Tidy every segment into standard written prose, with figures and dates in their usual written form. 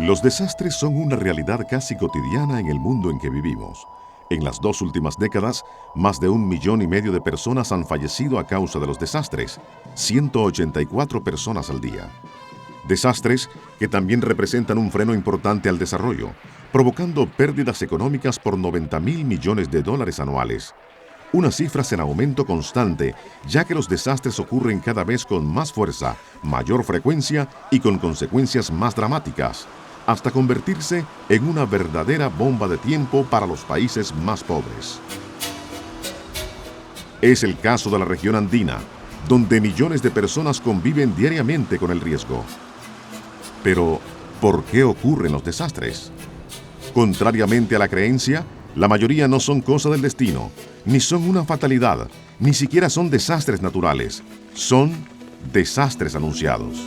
Los desastres son una realidad casi cotidiana en el mundo en que vivimos. En las 2 últimas décadas, más de 1,5 millones de personas han fallecido a causa de los desastres, 184 personas al día. Desastres que también representan un freno importante al desarrollo, provocando pérdidas económicas por $90,000 millones anuales. Unas cifras en aumento constante, ya que los desastres ocurren cada vez con más fuerza, mayor frecuencia y con consecuencias más dramáticas, hasta convertirse en una verdadera bomba de tiempo para los países más pobres. Es el caso de la región andina, donde millones de personas conviven diariamente con el riesgo. Pero, ¿por qué ocurren los desastres? Contrariamente a la creencia, la mayoría no son cosa del destino, ni son una fatalidad, ni siquiera son desastres naturales, son desastres anunciados.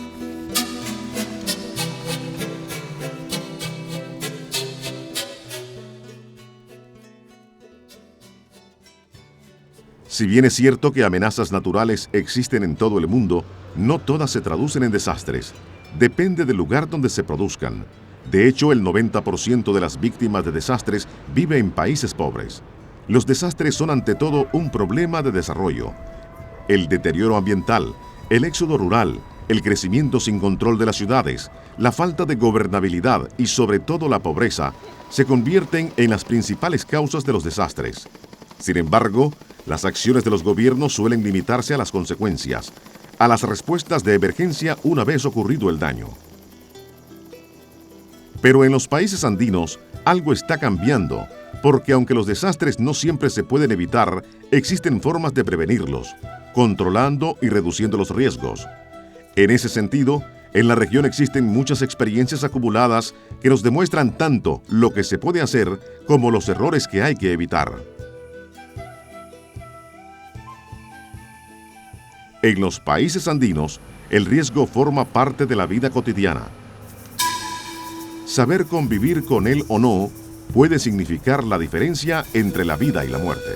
Si bien es cierto que amenazas naturales existen en todo el mundo, no todas se traducen en desastres. Depende del lugar donde se produzcan. De hecho, el 90% de las víctimas de desastres vive en países pobres. Los desastres son ante todo un problema de desarrollo. El deterioro ambiental, el éxodo rural, el crecimiento sin control de las ciudades, la falta de gobernabilidad y sobre todo la pobreza se convierten en las principales causas de los desastres. Sin embargo, las acciones de los gobiernos suelen limitarse a las consecuencias, a las respuestas de emergencia una vez ocurrido el daño. Pero en los países andinos, algo está cambiando, porque aunque los desastres no siempre se pueden evitar, existen formas de prevenirlos, controlando y reduciendo los riesgos. En ese sentido, en la región existen muchas experiencias acumuladas que nos demuestran tanto lo que se puede hacer como los errores que hay que evitar. En los países andinos, el riesgo forma parte de la vida cotidiana. Saber convivir con él o no puede significar la diferencia entre la vida y la muerte.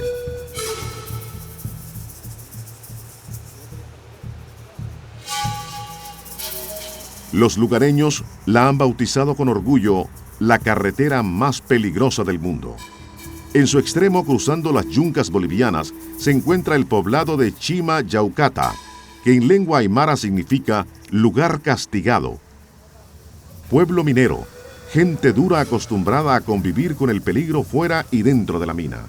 Los lugareños la han bautizado con orgullo la carretera más peligrosa del mundo. En su extremo, cruzando las yungas bolivianas, se encuentra el poblado de Chima Yaucata, que en lengua aymara significa lugar castigado. Pueblo minero, gente dura acostumbrada a convivir con el peligro fuera y dentro de la mina.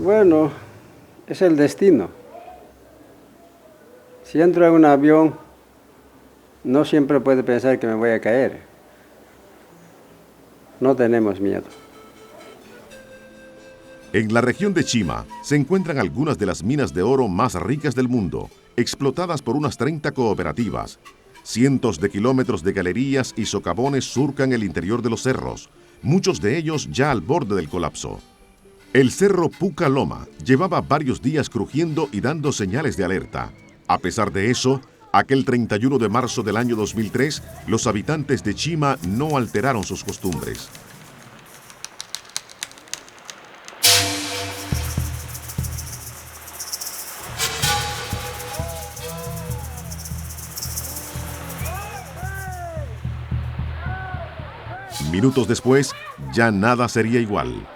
Bueno, es el destino. Si entro en un avión, no siempre puede pensar que me voy a caer. No tenemos miedo. En la región de Chima se encuentran algunas de las minas de oro más ricas del mundo, explotadas por unas 30 cooperativas. Cientos de kilómetros de galerías y socavones surcan el interior de los cerros, muchos de ellos ya al borde del colapso. El cerro Puca Loma llevaba varios días crujiendo y dando señales de alerta. A pesar de eso, aquel 31 de marzo del año 2003, los habitantes de Chima no alteraron sus costumbres. Minutos después, ya nada sería igual.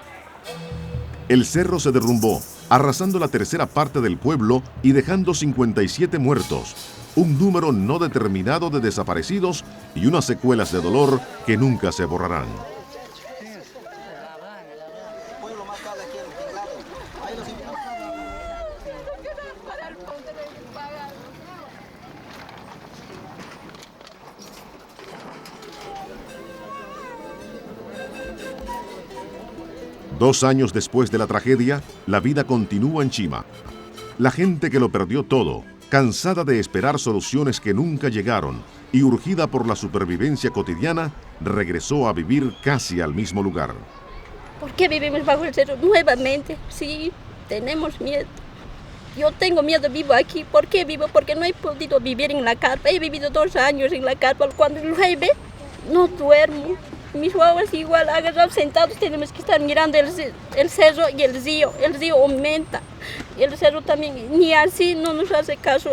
El cerro se derrumbó, arrasando la tercera parte del pueblo y dejando 57 muertos, un número no determinado de desaparecidos y unas secuelas de dolor que nunca se borrarán. Dos años después de la tragedia, la vida continúa en Chima. La gente que lo perdió todo, cansada de esperar soluciones que nunca llegaron y urgida por la supervivencia cotidiana, regresó a vivir casi al mismo lugar. ¿Por qué vivimos bajo el cerro nuevamente? Sí, tenemos miedo. Yo tengo miedo, vivo aquí. ¿Por qué vivo? Porque no he podido vivir en la carpa. He vivido 2 años en la carpa. Cuando llueve, no duermo. Mis guaguas igual agarrados sentados tenemos que estar mirando el cerro y el río aumenta. El cerro también, ni así no nos hace caso.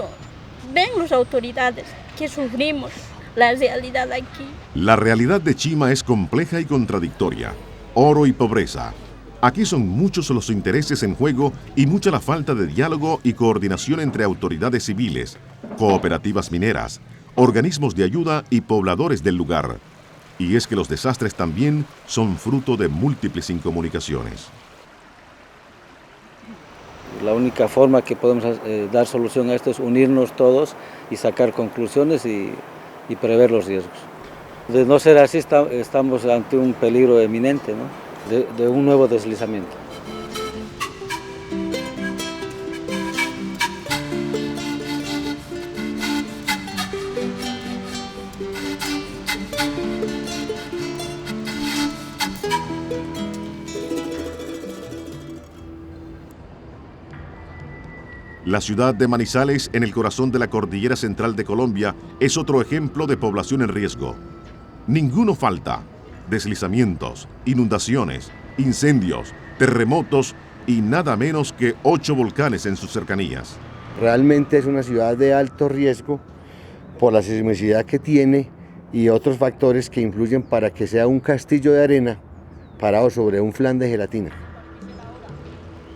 Ven las autoridades que sufrimos la realidad aquí. La realidad de Chima es compleja y contradictoria. Oro y pobreza. Aquí son muchos los intereses en juego y mucha la falta de diálogo y coordinación entre autoridades civiles, cooperativas mineras, organismos de ayuda y pobladores del lugar. Y es que los desastres también son fruto de múltiples incomunicaciones. La única forma que podemos dar solución a esto es unirnos todos y sacar conclusiones y prever los riesgos. De no ser así, estamos ante un peligro eminente, ¿no? de un nuevo deslizamiento. La ciudad de Manizales, en el corazón de la cordillera central de Colombia, es otro ejemplo de población en riesgo. Ninguno falta. Deslizamientos, inundaciones, incendios, terremotos y nada menos que 8 volcanes en sus cercanías. Realmente es una ciudad de alto riesgo por la sismicidad que tiene y otros factores que influyen para que sea un castillo de arena parado sobre un flan de gelatina.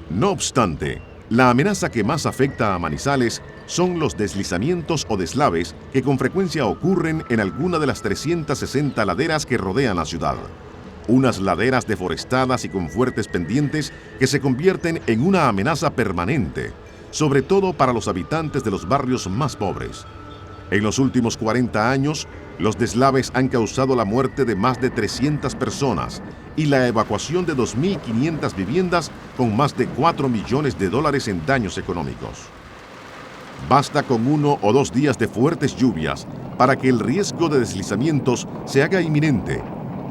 No obstante, la amenaza que más afecta a Manizales son los deslizamientos o deslaves que con frecuencia ocurren en alguna de las 360 laderas que rodean la ciudad. Unas laderas deforestadas y con fuertes pendientes que se convierten en una amenaza permanente, sobre todo para los habitantes de los barrios más pobres. En los últimos 40 años, los deslaves han causado la muerte de más de 300 personas y la evacuación de 2.500 viviendas con más de $4 millones en daños económicos. Basta con 1 o 2 días de fuertes lluvias para que el riesgo de deslizamientos se haga inminente,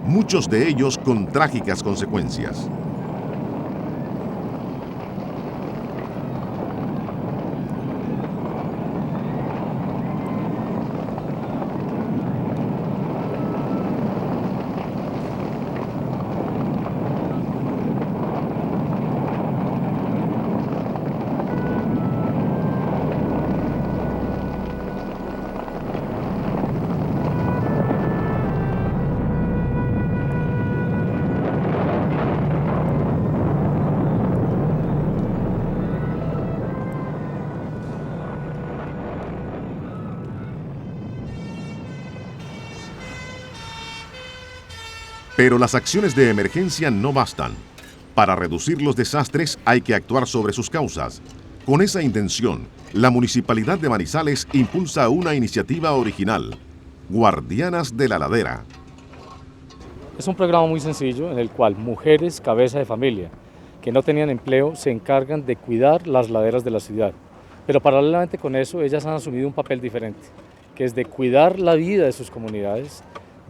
muchos de ellos con trágicas consecuencias. Pero las acciones de emergencia no bastan. Para reducir los desastres hay que actuar sobre sus causas. Con esa intención, la Municipalidad de Manizales impulsa una iniciativa original, Guardianas de la Ladera. Es un programa muy sencillo en el cual mujeres cabeza de familia que no tenían empleo se encargan de cuidar las laderas de la ciudad. Pero paralelamente con eso, ellas han asumido un papel diferente, que es de cuidar la vida de sus comunidades,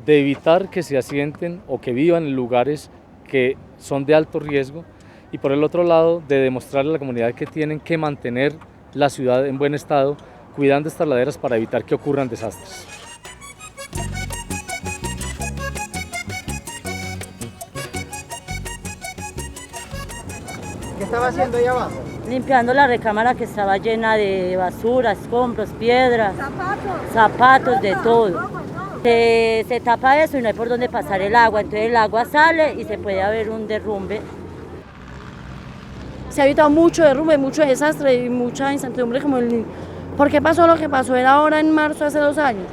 de evitar que se asienten o que vivan en lugares que son de alto riesgo y por el otro lado de demostrarle a la comunidad que tienen que mantener la ciudad en buen estado cuidando estas laderas para evitar que ocurran desastres. ¿Qué estaba haciendo ahí abajo? Limpiando la recámara que estaba llena de basura, escombros, piedras, zapatos, de todo. Se tapa eso y no hay por dónde pasar el agua, entonces el agua sale y se puede haber un derrumbe. Se ha evitado mucho derrumbe, mucho desastre y mucha incertidumbre como ¿por qué pasó lo que pasó? Era ahora en marzo hace 2 años,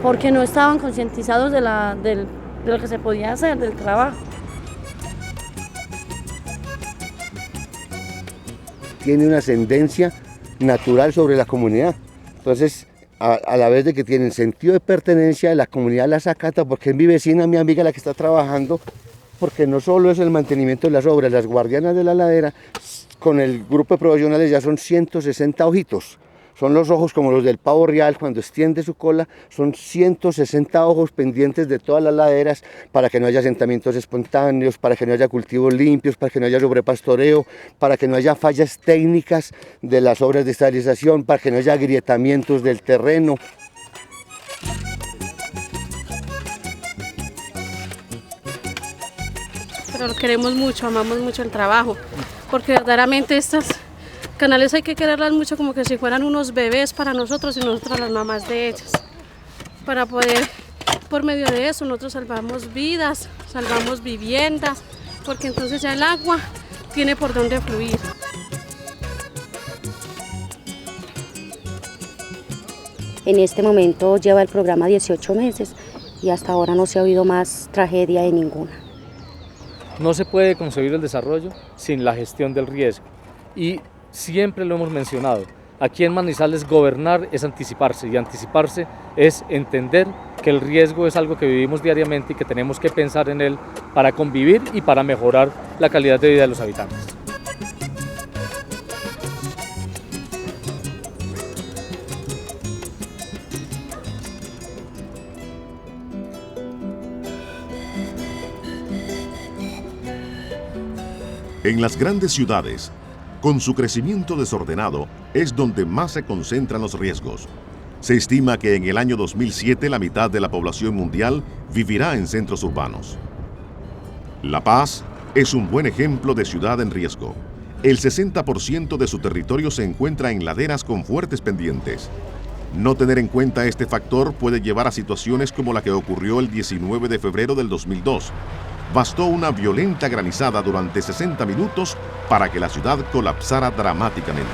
porque no estaban concientizados de lo que se podía hacer, del trabajo. Tiene una ascendencia natural sobre la comunidad, entonces a la vez de que tienen sentido de pertenencia, la comunidad las acata porque es mi vecina, mi amiga la que está trabajando, porque no solo es el mantenimiento de las obras, las guardianas de la ladera, con el grupo de profesionales ya son 160 ojitos, son los ojos como los del pavo real cuando extiende su cola, son 160 ojos pendientes de todas las laderas para que no haya asentamientos espontáneos, para que no haya cultivos limpios, para que no haya sobrepastoreo, para que no haya fallas técnicas de las obras de estabilización, para que no haya agrietamientos del terreno. pero lo queremos mucho, amamos mucho el trabajo, porque verdaderamente estas canales hay que quererlas mucho como que si fueran unos bebés para nosotros y nosotras las mamás de ellas, para poder, por medio de eso, nosotros salvamos vidas, salvamos viviendas, porque entonces ya el agua tiene por dónde fluir. En este momento lleva el programa 18 meses y hasta ahora no se ha oído más tragedia de ninguna. No se puede concebir el desarrollo sin la gestión del riesgo y siempre lo hemos mencionado. Aquí en Manizales gobernar es anticiparse y anticiparse es entender que el riesgo es algo que vivimos diariamente y que tenemos que pensar en él para convivir y para mejorar la calidad de vida de los habitantes. En las grandes ciudades, con su crecimiento desordenado, es donde más se concentran los riesgos. Se estima que en el año 2007 la mitad de la población mundial vivirá en centros urbanos. La Paz es un buen ejemplo de ciudad en riesgo. El 60% de su territorio se encuentra en laderas con fuertes pendientes. No tener en cuenta este factor puede llevar a situaciones como la que ocurrió el 19 de febrero del 2002. Bastó una violenta granizada durante 60 minutos para que la ciudad colapsara dramáticamente.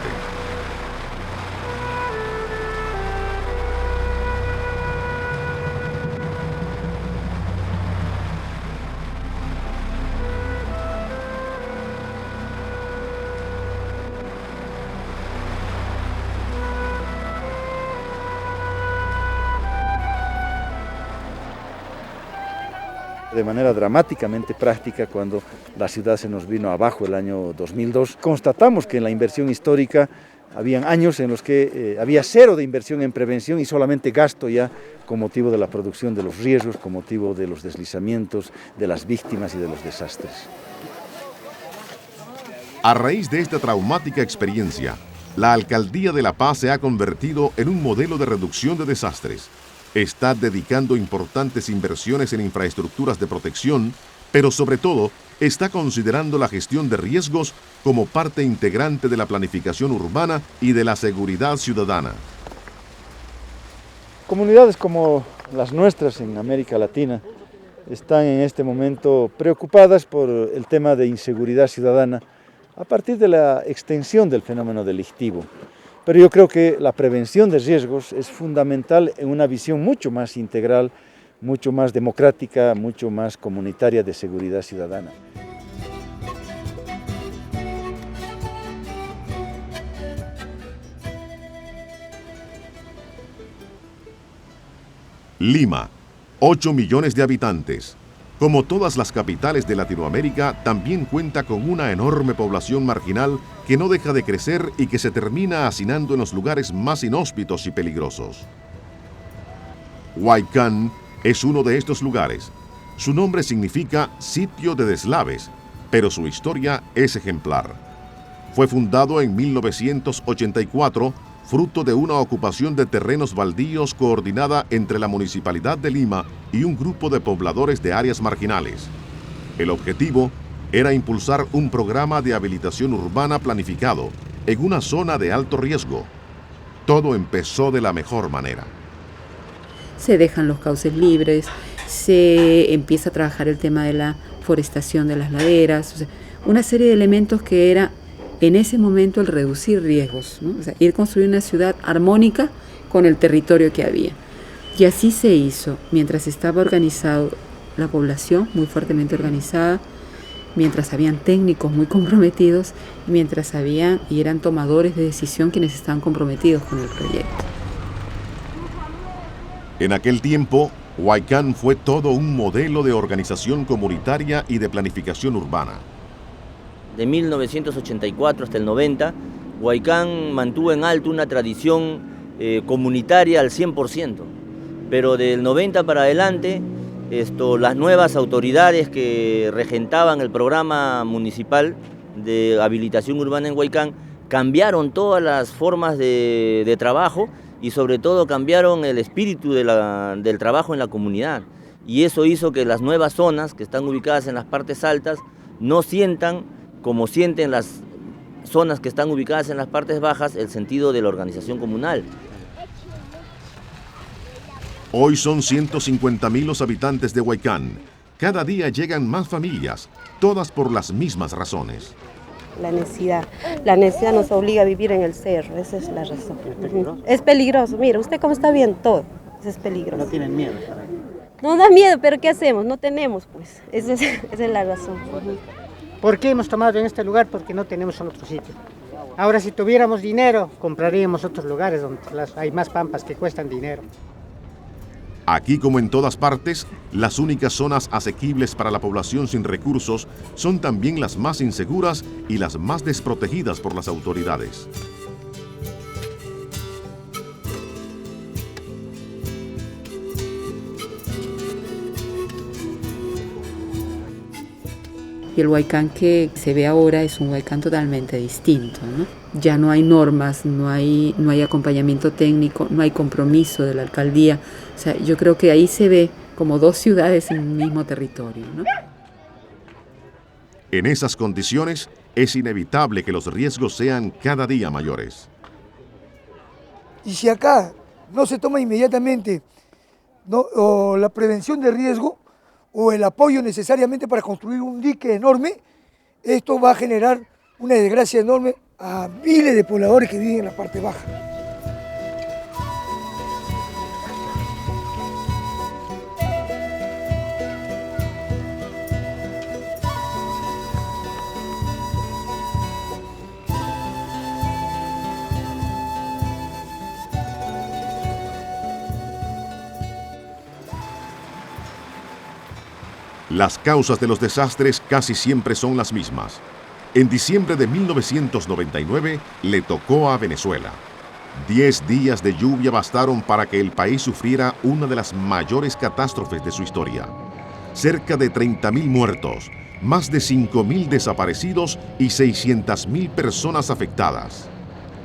De manera dramáticamente práctica, cuando la ciudad se nos vino abajo el año 2002, constatamos que en la inversión histórica habían años en los que había cero de inversión en prevención y solamente gasto ya con motivo de la producción de los riesgos, con motivo de los deslizamientos, de las víctimas y de los desastres. A raíz de esta traumática experiencia, la Alcaldía de La Paz se ha convertido en un modelo de reducción de desastres. Está dedicando importantes inversiones en infraestructuras de protección, pero sobre todo está considerando la gestión de riesgos como parte integrante de la planificación urbana y de la seguridad ciudadana. Comunidades como las nuestras en América Latina están en este momento preocupadas por el tema de inseguridad ciudadana a partir de la extensión del fenómeno delictivo. Pero yo creo que la prevención de riesgos es fundamental en una visión mucho más integral, mucho más democrática, mucho más comunitaria de seguridad ciudadana. Lima, 8 millones de habitantes. Como todas las capitales de Latinoamérica, también cuenta con una enorme población marginal que no deja de crecer y que se termina hacinando en los lugares más inhóspitos y peligrosos. Huaycán es uno de estos lugares. Su nombre significa sitio de deslaves, pero su historia es ejemplar. Fue fundado en 1984, fruto de una ocupación de terrenos baldíos coordinada entre la Municipalidad de Lima y un grupo de pobladores de áreas marginales. El objetivo era impulsar un programa de habilitación urbana planificado en una zona de alto riesgo. Todo empezó de la mejor manera. Se dejan los cauces libres, se empieza a trabajar el tema de la forestación de las laderas, o sea, una serie de elementos que era en ese momento el reducir riesgos, ¿no? O sea, ir construyendo una ciudad armónica con el territorio que había. Y así se hizo, mientras estaba organizado la población, muy fuertemente organizada, mientras habían técnicos muy comprometidos, y mientras habían y eran tomadores de decisión quienes estaban comprometidos con el proyecto. En aquel tiempo, Huaycán fue todo un modelo de organización comunitaria y de planificación urbana. De 1984 hasta el 90, Huaycán mantuvo en alto una tradición comunitaria al 100%, pero del 90 para adelante, las nuevas autoridades que regentaban el programa municipal de habilitación urbana en Huaycán cambiaron todas las formas de trabajo y sobre todo cambiaron el espíritu del trabajo en la comunidad. y eso hizo que las nuevas zonas que están ubicadas en las partes altas no sientan como sienten las zonas que están ubicadas en las partes bajas el sentido de la organización comunal. Hoy son 150.000 los habitantes de Huaycán. Cada día llegan más familias, todas por las mismas razones. La necesidad nos obliga a vivir en el cerro, esa es la razón. Es peligroso, mira, usted cómo está viendo todo, eso es peligroso. ¿No tienen miedo? No da miedo, pero ¿qué hacemos? No tenemos, pues, esa es la razón. ¿Por qué hemos tomado en este lugar? Porque no tenemos en otro sitio. Ahora, si tuviéramos dinero, compraríamos otros lugares donde hay más pampas que cuestan dinero. Aquí, como en todas partes, las únicas zonas asequibles para la población sin recursos son también las más inseguras y las más desprotegidas por las autoridades. Y el Huaycán que se ve ahora es un Huaycán totalmente distinto, ¿no? Ya no hay normas, no hay acompañamiento técnico, no hay compromiso de la alcaldía. O sea, yo creo que ahí se ve como dos ciudades en un mismo territorio, ¿no? En esas condiciones, es inevitable que los riesgos sean cada día mayores. Y si acá no se toma inmediatamente o la prevención de riesgo, o el apoyo necesariamente para construir un dique enorme, esto va a generar una desgracia enorme a miles de pobladores que viven en la parte baja. Las causas de los desastres casi siempre son las mismas. En diciembre de 1999 le tocó a Venezuela. 10 días de lluvia bastaron para que el país sufriera una de las mayores catástrofes de su historia. Cerca de 30.000 muertos, más de 5.000 desaparecidos y 600.000 personas afectadas.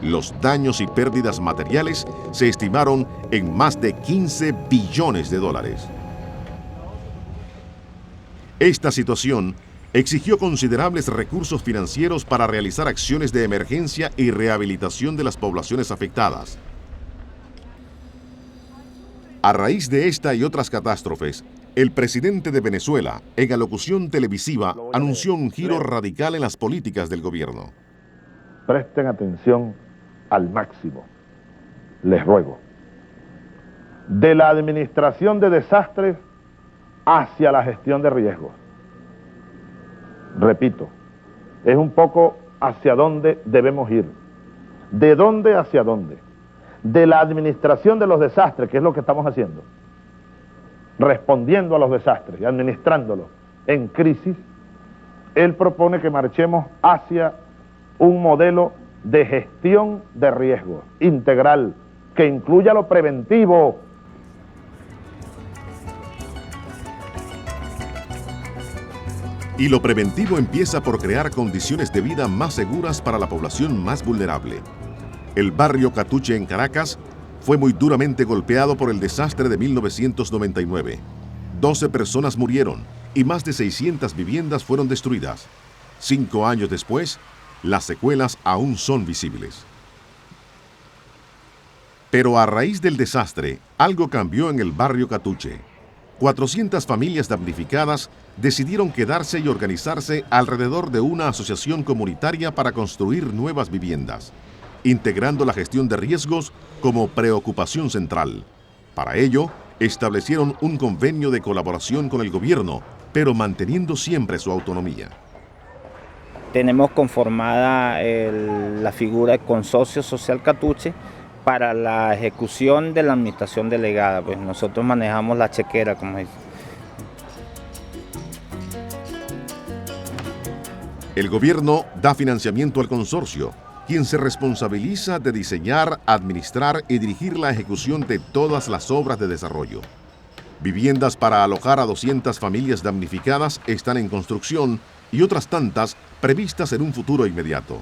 Los daños y pérdidas materiales se estimaron en más de 15 billones de dólares. Esta situación exigió considerables recursos financieros para realizar acciones de emergencia y rehabilitación de las poblaciones afectadas. A raíz de esta y otras catástrofes, el presidente de Venezuela, en alocución televisiva, anunció un giro radical en las políticas del gobierno. Presten atención al máximo, les ruego. De la administración de desastres hacia la gestión de riesgos. Repito, es un poco hacia dónde debemos ir. ¿De dónde hacia dónde? De la administración de los desastres, que es lo que estamos haciendo, respondiendo a los desastres y administrándolos en crisis, él propone que marchemos hacia un modelo de gestión de riesgos integral, que incluya lo preventivo. Y lo preventivo empieza por crear condiciones de vida más seguras para la población más vulnerable. El barrio Catuche en Caracas fue muy duramente golpeado por el desastre de 1999. 12 personas murieron y más de 600 viviendas fueron destruidas. 5 años después, las secuelas aún son visibles. Pero a raíz del desastre, algo cambió en el barrio Catuche. 400 familias damnificadas decidieron quedarse y organizarse alrededor de una asociación comunitaria para construir nuevas viviendas, integrando la gestión de riesgos como preocupación central. Para ello, establecieron un convenio de colaboración con el gobierno, pero manteniendo siempre su autonomía. Tenemos conformada la figura de Consorcio Social Catuche para la ejecución de la administración delegada. Pues nosotros manejamos la chequera, como dice. El gobierno da financiamiento al consorcio, quien se responsabiliza de diseñar, administrar y dirigir la ejecución de todas las obras de desarrollo. Viviendas para alojar a 200 familias damnificadas están en construcción y otras tantas previstas en un futuro inmediato.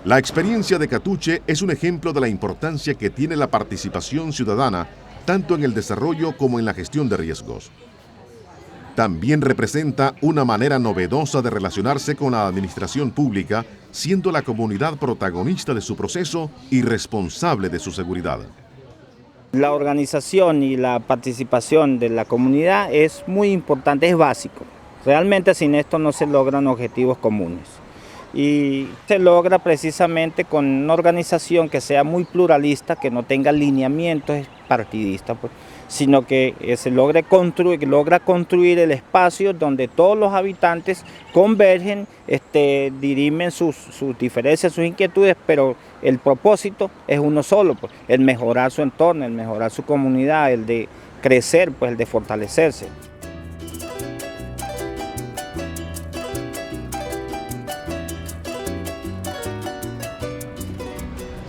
La experiencia de Catuche es un ejemplo de la importancia que tiene la participación ciudadana tanto en el desarrollo como en la gestión de riesgos. También representa una manera novedosa de relacionarse con la administración pública, siendo la comunidad protagonista de su proceso y responsable de su seguridad. La organización y la participación de la comunidad es muy importante, es básico. Realmente sin esto no se logran objetivos comunes. Y se logra precisamente con una organización que sea muy pluralista, que no tenga lineamientos partidistas, pues, sino que se logra construir el espacio donde todos los habitantes convergen, dirimen sus diferencias, sus inquietudes, pero el propósito es uno solo, pues, el mejorar su entorno, el mejorar su comunidad, el de crecer, pues, el de fortalecerse.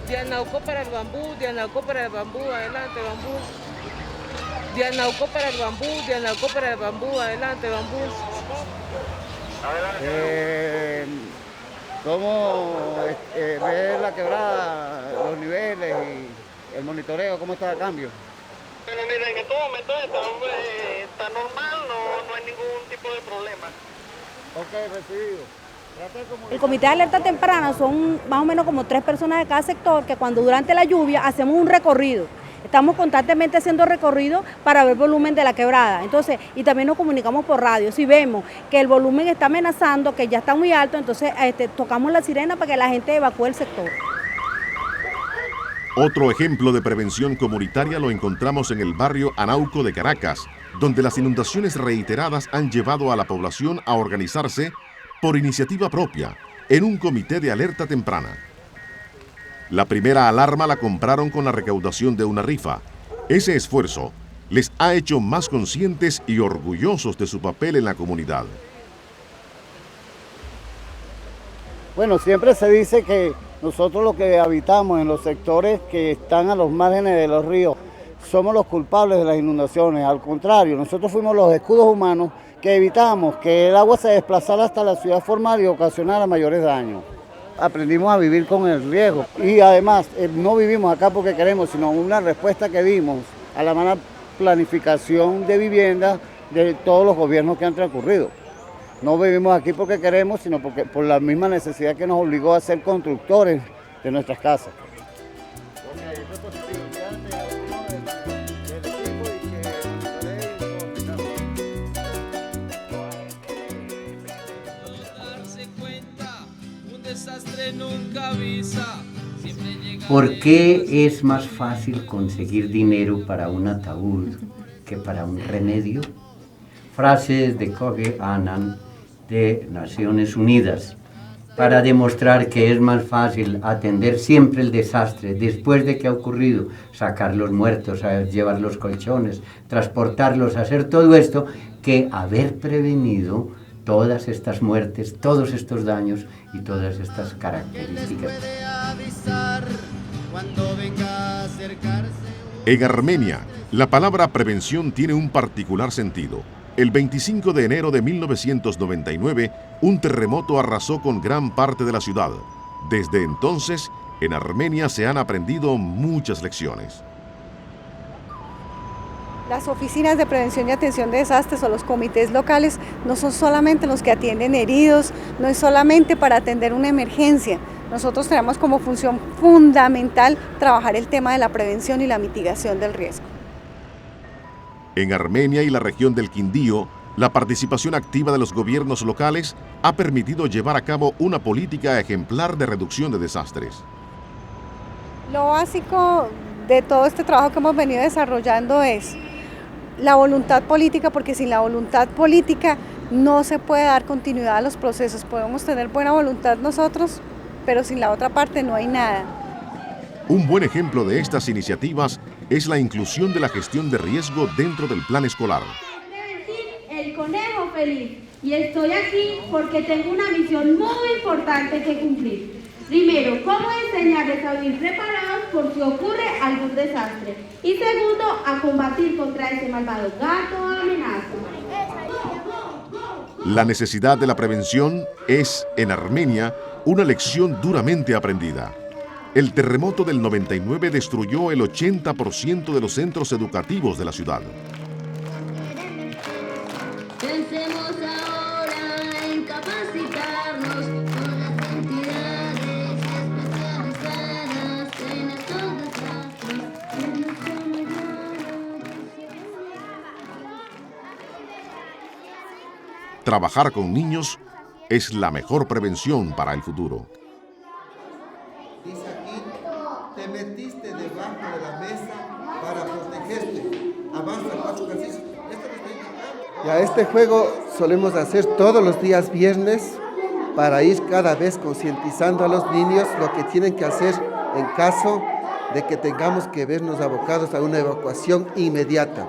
Dianauco para el bambú, Dianauco para el bambú, adelante bambú. Dianauco para el bambú, Dianauco para el bambú, adelante bambú. ¿Cómo ves la quebrada, los niveles y el monitoreo, cómo está el cambio? Pero mira, en estos momentos está normal, no hay ningún tipo de problema. Ok, recibido. El comité de alerta temprana son más o menos como 3 personas de cada sector que cuando durante la lluvia hacemos un recorrido. Estamos constantemente haciendo recorrido para ver el volumen de la quebrada. Entonces, y también nos comunicamos por radio. Si vemos que el volumen está amenazando, que ya está muy alto, entonces tocamos la sirena para que la gente evacúe el sector. Otro ejemplo de prevención comunitaria lo encontramos en el barrio Anauco de Caracas, donde las inundaciones reiteradas han llevado a la población a organizarse por iniciativa propia, en un comité de alerta temprana. La primera alarma la compraron con la recaudación de una rifa. Ese esfuerzo les ha hecho más conscientes y orgullosos de su papel en la comunidad. Bueno, siempre se dice que nosotros los que habitamos en los sectores que están a los márgenes de los ríos somos los culpables de las inundaciones. Al contrario, nosotros fuimos los escudos humanos que evitamos que el agua se desplazara hasta la ciudad formal y ocasionara mayores daños. Aprendimos a vivir con el riesgo y además no vivimos acá porque queremos, sino una respuesta que dimos a la mala planificación de vivienda de todos los gobiernos que han transcurrido. No vivimos aquí porque queremos, sino porque por la misma necesidad que nos obligó a ser constructores de nuestras casas. ¿Por qué es más fácil conseguir dinero para un ataúd que para un remedio? Frases de Kofi Annan de Naciones Unidas, para demostrar que es más fácil atender siempre el desastre después de que ha ocurrido, sacar los muertos, llevar los colchones, transportarlos, hacer todo esto, que haber prevenido todas estas muertes, todos estos daños y todas estas características. En Armenia, la palabra prevención tiene un particular sentido. El 25 de enero de 1999, un terremoto arrasó con gran parte de la ciudad. Desde entonces, en Armenia se han aprendido muchas lecciones. Las oficinas de prevención y atención de desastres o los comités locales no son solamente los que atienden heridos, no es solamente para atender una emergencia. Nosotros tenemos como función fundamental trabajar el tema de la prevención y la mitigación del riesgo. En Armenia y la región del Quindío, la participación activa de los gobiernos locales ha permitido llevar a cabo una política ejemplar de reducción de desastres. Lo básico de todo este trabajo que hemos venido desarrollando es la voluntad política, porque sin la voluntad política no se puede dar continuidad a los procesos. Podemos tener buena voluntad nosotros, pero sin la otra parte no hay nada. Un buen ejemplo de estas iniciativas es la inclusión de la gestión de riesgo dentro del plan escolar. El conejo feliz, y estoy aquí porque tengo una misión muy importante que cumplir. Primero, cómo enseñarles a vivir preparados por si ocurre algún desastre. Y segundo, a combatir contra ese malvado gato o amenaza. La necesidad de la prevención es, en Armenia, una lección duramente aprendida. El terremoto del 99 destruyó el 80% de los centros educativos de la ciudad. Pensemos ahora en capacitarnos con las entidades especializadas en estos desastres. Trabajar con niños es la mejor prevención para el futuro. Dice aquí, te metiste debajo de la mesa para protegerte. Avanza 4 ejercicios. Ya este juego solemos hacer todos los días viernes para ir cada vez concientizando a los niños lo que tienen que hacer en caso de que tengamos que vernos abocados a una evacuación inmediata.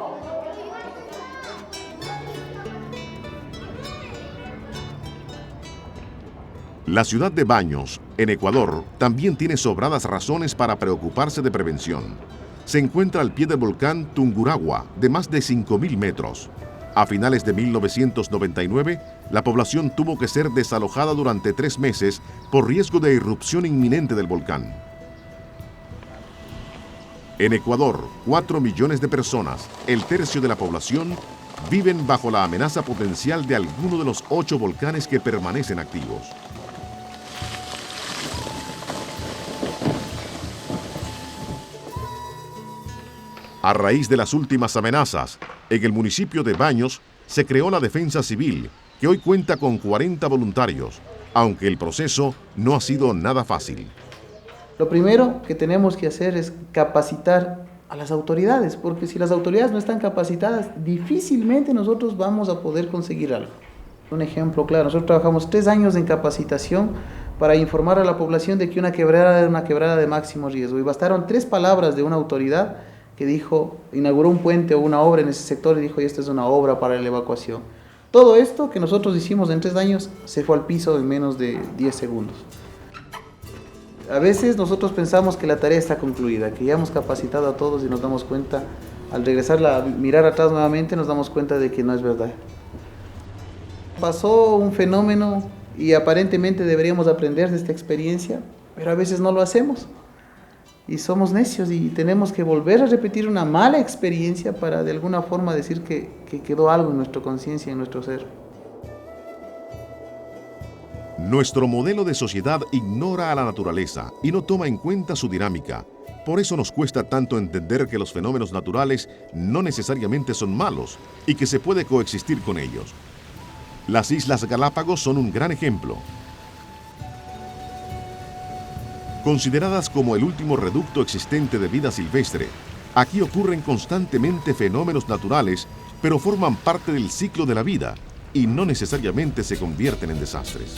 La ciudad de Baños, en Ecuador, también tiene sobradas razones para preocuparse de prevención. Se encuentra al pie del volcán Tungurahua, de más de 5.000 metros. A finales de 1999, la población tuvo que ser desalojada durante 3 meses por riesgo de irrupción inminente del volcán. En Ecuador, 4 millones de personas, el tercio de la población, viven bajo la amenaza potencial de alguno de los 8 volcanes que permanecen activos. A raíz de las últimas amenazas, en el municipio de Baños se creó la Defensa Civil, que hoy cuenta con 40 voluntarios, aunque el proceso no ha sido nada fácil. Lo primero que tenemos que hacer es capacitar a las autoridades, porque si las autoridades no están capacitadas, difícilmente nosotros vamos a poder conseguir algo. Un ejemplo claro, nosotros trabajamos 3 años en capacitación para informar a la población de que una quebrada era una quebrada de máximo riesgo, y bastaron 3 palabras de una autoridad que dijo, inauguró un puente o una obra en ese sector y dijo, esta es una obra para la evacuación. Todo esto que nosotros hicimos en 3 años se fue al piso en menos de 10 segundos. A veces nosotros pensamos que la tarea está concluida, que ya hemos capacitado a todos y nos damos cuenta, al regresar a mirar atrás nuevamente, nos damos cuenta de que no es verdad. Pasó un fenómeno y aparentemente deberíamos aprender de esta experiencia, pero a veces no lo hacemos. Y somos necios y tenemos que volver a repetir una mala experiencia para de alguna forma decir que quedó algo en nuestra conciencia, en nuestro ser. Nuestro modelo de sociedad ignora a la naturaleza y no toma en cuenta su dinámica. Por eso nos cuesta tanto entender que los fenómenos naturales no necesariamente son malos y que se puede coexistir con ellos. Las Islas Galápagos son un gran ejemplo. Consideradas como el último reducto existente de vida silvestre, aquí ocurren constantemente fenómenos naturales, pero forman parte del ciclo de la vida y no necesariamente se convierten en desastres.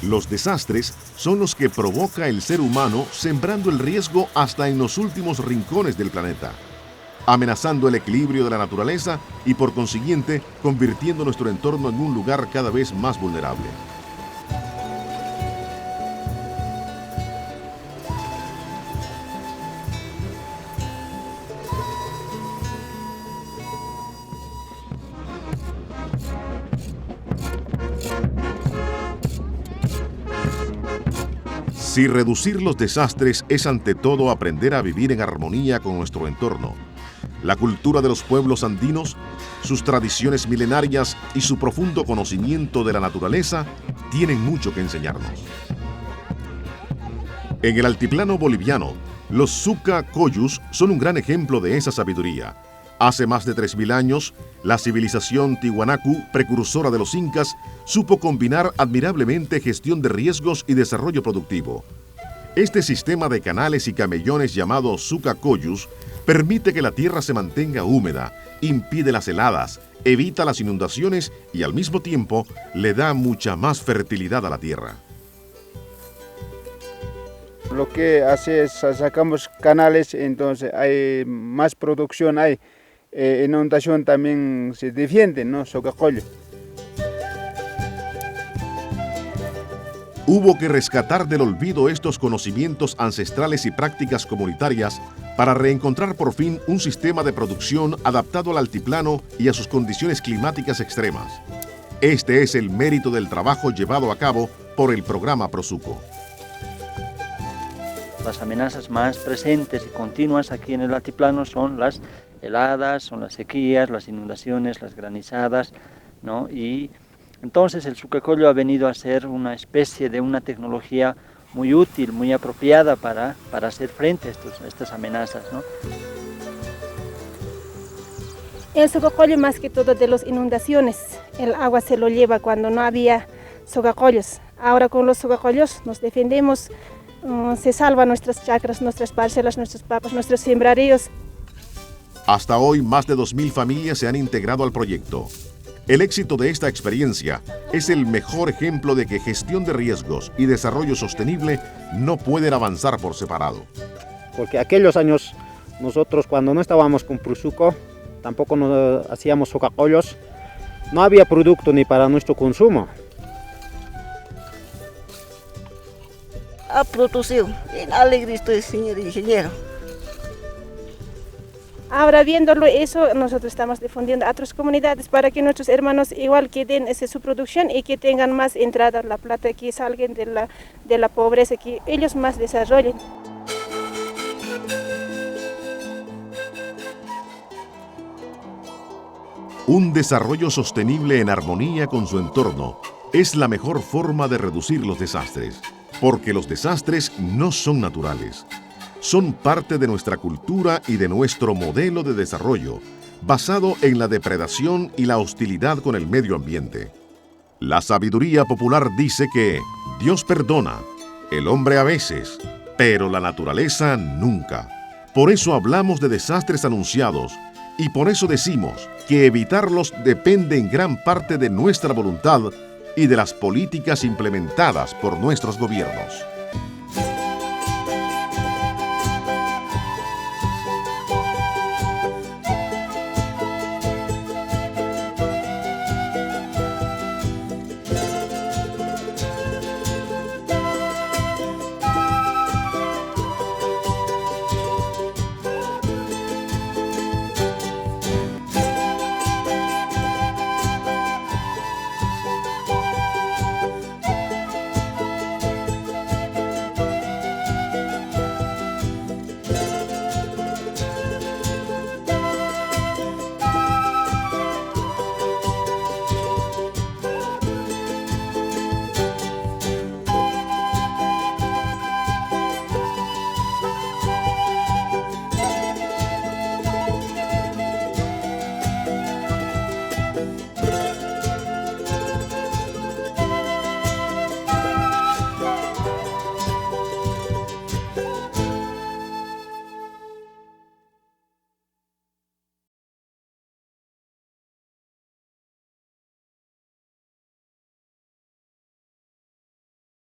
Los desastres son los que provoca el ser humano, sembrando el riesgo hasta en los últimos rincones del planeta, amenazando el equilibrio de la naturaleza y por consiguiente convirtiendo nuestro entorno en un lugar cada vez más vulnerable. Si reducir los desastres es ante todo aprender a vivir en armonía con nuestro entorno, la cultura de los pueblos andinos, sus tradiciones milenarias y su profundo conocimiento de la naturaleza tienen mucho que enseñarnos. En el altiplano boliviano, los Suca Coyus son un gran ejemplo de esa sabiduría. Hace más de 3.000 años, la civilización Tiwanaku, precursora de los incas, supo combinar admirablemente gestión de riesgos y desarrollo productivo. Este sistema de canales y camellones llamado Suca Coyus permite que la tierra se mantenga húmeda, impide las heladas, evita las inundaciones y al mismo tiempo le da mucha más fertilidad a la tierra. Lo que hace es sacamos canales, entonces hay más producción, hay inundación también se defiende, ¿no? Socacollo. Hubo que rescatar del olvido estos conocimientos ancestrales y prácticas comunitarias para reencontrar por fin un sistema de producción adaptado al altiplano y a sus condiciones climáticas extremas. Este es el mérito del trabajo llevado a cabo por el programa Prosuco. Las amenazas más presentes y continuas aquí en el altiplano son las heladas, son las sequías, las inundaciones, las granizadas, ¿no? Y entonces el sucacollo ha venido a ser una especie de una tecnología muy útil, muy apropiada para hacer frente a estas amenazas, ¿no? El sucacollo más que todo de las inundaciones, el agua se lo lleva cuando no había sucacollos. Ahora con los sucacollos nos defendemos, se salvan nuestras chacras, nuestras parcelas, nuestros papas, nuestros sembraríos. Hasta hoy más de 2.000 familias se han integrado al proyecto. El éxito de esta experiencia es el mejor ejemplo de que gestión de riesgos y desarrollo sostenible no pueden avanzar por separado. Porque aquellos años nosotros cuando no estábamos con Prosuco, tampoco nos hacíamos sucacollos, no había producto ni para nuestro consumo. Ha producido, bien alegre estoy, señor ingeniero. Ahora viéndolo eso, nosotros estamos difundiendo a otras comunidades para que nuestros hermanos igual que den su producción y que tengan más entrada la plata, que salgan de la pobreza, que ellos más desarrollen. Un desarrollo sostenible en armonía con su entorno es la mejor forma de reducir los desastres, porque los desastres no son naturales. Son parte de nuestra cultura y de nuestro modelo de desarrollo, basado en la depredación y la hostilidad con el medio ambiente. La sabiduría popular dice que Dios perdona, el hombre a veces, pero la naturaleza nunca. Por eso hablamos de desastres anunciados y por eso decimos que evitarlos depende en gran parte de nuestra voluntad y de las políticas implementadas por nuestros gobiernos.